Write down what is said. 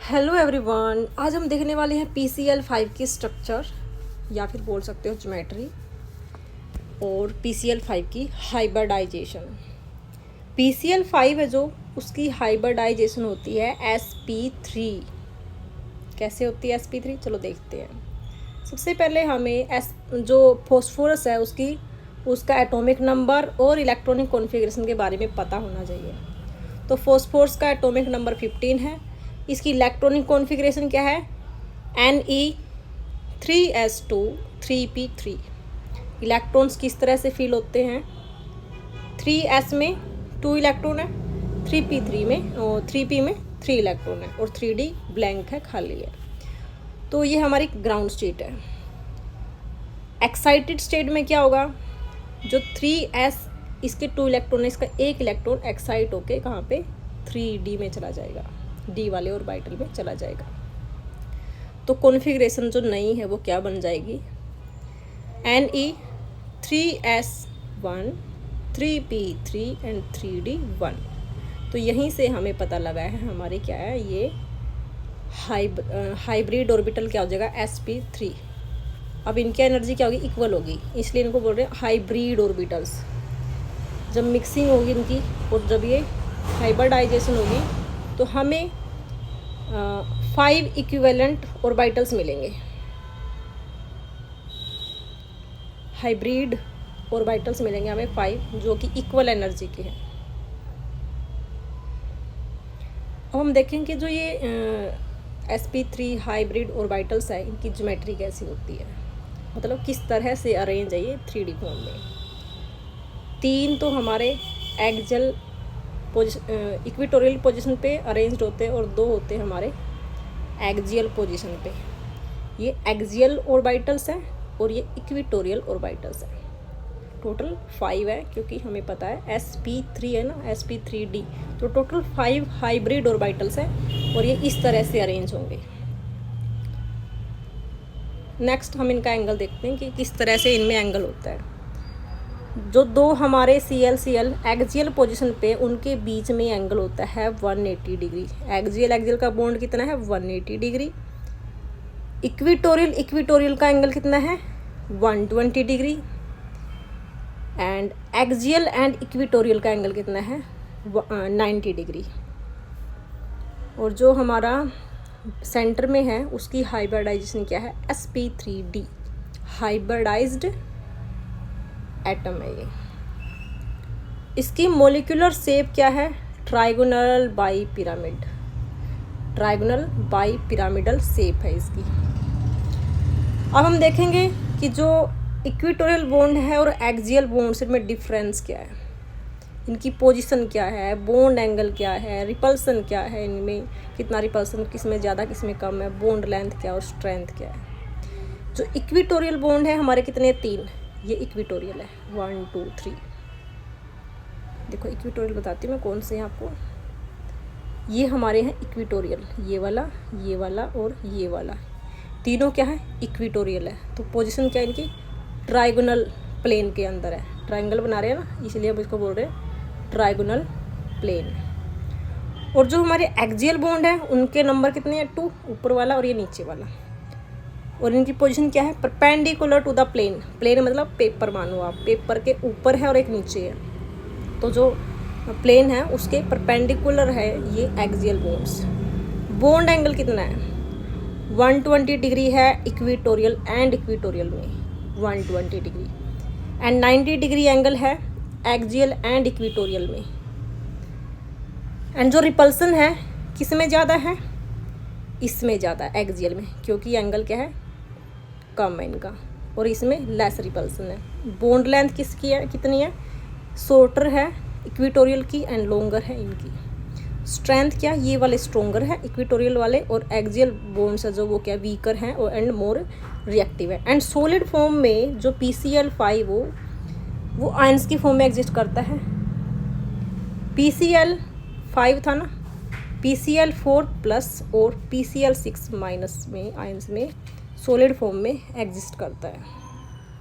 Hello everyone, आज हम देखने वाले हैं PCl5 की स्ट्रक्चर या फिर बोल सकते हो ज्योमेट्री और PCl5 की हाइब्रिडाइजेशन। PCl5 है जो उसकी हाइब्रिडाइजेशन होती है sp3। कैसे होती है sp3? चलो देखते हैं। सबसे पहले हमें जो फॉस्फोरस है उसका एटॉमिक नंबर और इलेक्ट्रॉनिक कॉन्फ़िगरेशन के बारे में पता होना चाहिए। तो फॉस्फोरस का एटॉमिक नंबर 15 है। इसकी इलेक्ट्रॉनिक कॉन्फ़िगरेशन क्या है? Ne3s2 3p3। इलेक्ट्रॉन्स किस तरह से फिल होते हैं? 3s में 2 इलेक्ट्रॉन है, 3p3 में और 3p में 3 इलेक्ट्रॉन है और 3d ब्लैंक है, खाली है। तो ये हमारी ग्राउंड स्टेट है। एक्साइटेड स्टेट में क्या होगा? जो 3s इसके 2 इलेक्ट्रॉन है, इसका 1 इलेक्ट्रॉन एक्साइट होके कहाँ पे 3d में चला जाएगा, डी वाले ऑर्बिटल में चला जाएगा। तो कॉन्फ़िगरेशन जो नई है वो क्या बन जाएगी? Ne3s1 3p3 and 3d1। तो यहीं से हमें पता लगा है हमारे क्या है, ये हाइब्रिड ऑर्बिटल क्या हो जाएगा? sp3। अब इनकी एनर्जी क्या होगी? इक्वल होगी, इसलिए इनको बोल रहे हैं हाइब्रिड ऑर्बिटल्स। जब मिक्सिंग होगी इनकी और जब ये हाइब्रिडाइजेशन होगी तो हमें 5 इक्विवेलेंट ऑर्बिटल्स मिलेंगे। हाइब्रिड ऑर्बिटल्स मिलेंगे हमें 5, जो कि इक्वल एनर्जी के हैं। अब हम देखेंगे जो ये sp3 हाइब्रिड ऑर्बिटल्स है, इनकी ज्योमेट्री कैसी होती है, मतलब किस तरह से अरेंज है ये 3D फॉर्म में। 3 तो हमारे एक्सियल इक्वेटोरियल पोजीशन पे अरेंज्ड होते हैं और 2 होते हैं हमारे एक्सियल पोजीशन पे। ये एक्सियल ऑर्बिटल्स हैं और ये इक्वेटोरियल ऑर्बिटल्स हैं। टोटल 5 है, क्योंकि हमें पता है sp3 है ना, sp3d। तो टोटल 5 हाइब्रिड ऑर्बिटल्स हैं और ये इस तरह से अरेंज होंगे। नेक्स्ट हम इनका एंगल देखते हैं कि किस तरह से इनमें एंगल होता है। जो 2 हमारे Cl एक्सियल पोजीशन पे, उनके बीच में एंगल होता है 180 डिग्री। एक्सियल का बॉन्ड कितना है? 180 डिग्री। इक्वेटोरियल का एंगल कितना है? 120 degree. And axial and equatorial का एंगल कितना है? 90 डिग्री। और जो हमारा सेंटर में है उसकी हाइब्रिडाइजेशन क्या है? sp3d हाइब्रिडाइज्ड एटम है ये। इसकी मोलिकुलर शेप क्या है? ट्राइगोनल बाई पिरामिडल शेप है इसकी। अब हम देखेंगे कि जो इक्वेटोरियल बॉन्ड है और एक्सियल बॉन्ड में डिफरेंस क्या है, इनकी पोजीशन क्या है, बॉन्ड एंगल क्या है, रिपल्सन क्या है, इनमें कितना रिपल्सन, किस में ज़्यादा किस में कम है, बॉन्ड लेंथ क्या और स्ट्रेंथ क्या है। जो इक्वेटोरियल बॉन्ड है हमारे कितने? 3। ये इक्वेटोरियल है 1 2 3। देखो इक्वेटोरियल बताती हूँ मैं कौन से हैं आपको। ये हमारे हैं इक्वेटोरियल, ये वाला और ये वाला, तीनों क्या है? इक्वेटोरियल है। तो पोजीशन क्या है इनकी? ट्राइगोनल प्लेन के अंदर है। ट्राइंगल बना रहे हैं ना, इसलिए हम इसको बोल रहे हैं ट्राइगोनल प्लेन। और जो हमारे एक्सियल बॉन्ड है उनके नंबर कितने हैं? 2, ऊपर वाला और ये नीचे वाला। और इनकी पोजीशन क्या है? Perpendicular to the plane. Plane मतलब पेपर, मानो आप पेपर के ऊपर है और एक नीचे है। तो जो प्लेन है उसके परपेंडिकुलर है ये एक्सियल बॉन्ड्स। बॉन्ड एंगल कितना है? 120 डिग्री है इक्वेटोरियल में 120 डिग्री। एंड 90 डिग्री एंगल है एक्सियल एंड इक्वेटोरियल में। एंड जो रिपल्सन है किस में ज़्यादा है? इसमें ज़्यादा है, एक्सियल में, क्योंकि एंगल क्या है? कम है इनका, और इसमें लेस रिपल्सन है। बॉन्ड लेंथ किसकी है? कितनी है? शॉर्टर है इक्वेटोरियल की एंड लॉन्गर है इनकी। स्ट्रेंथ क्या? ये वाले स्ट्रोंगर है इक्वेटोरियल वाले, और एक्सियल बॉन्ड्स है जो वो क्या? वीकर हैं और एंड मोर रिएक्टिव है। एंड सॉलिड फॉर्म में जो PCl5 वो आयंस की फॉर्म में एग्जिस्ट करता है। PCl5 था ना, PCl4+ और PCl6- में आयंस में सॉलिड फॉर्म में एग्जिस्ट करता है।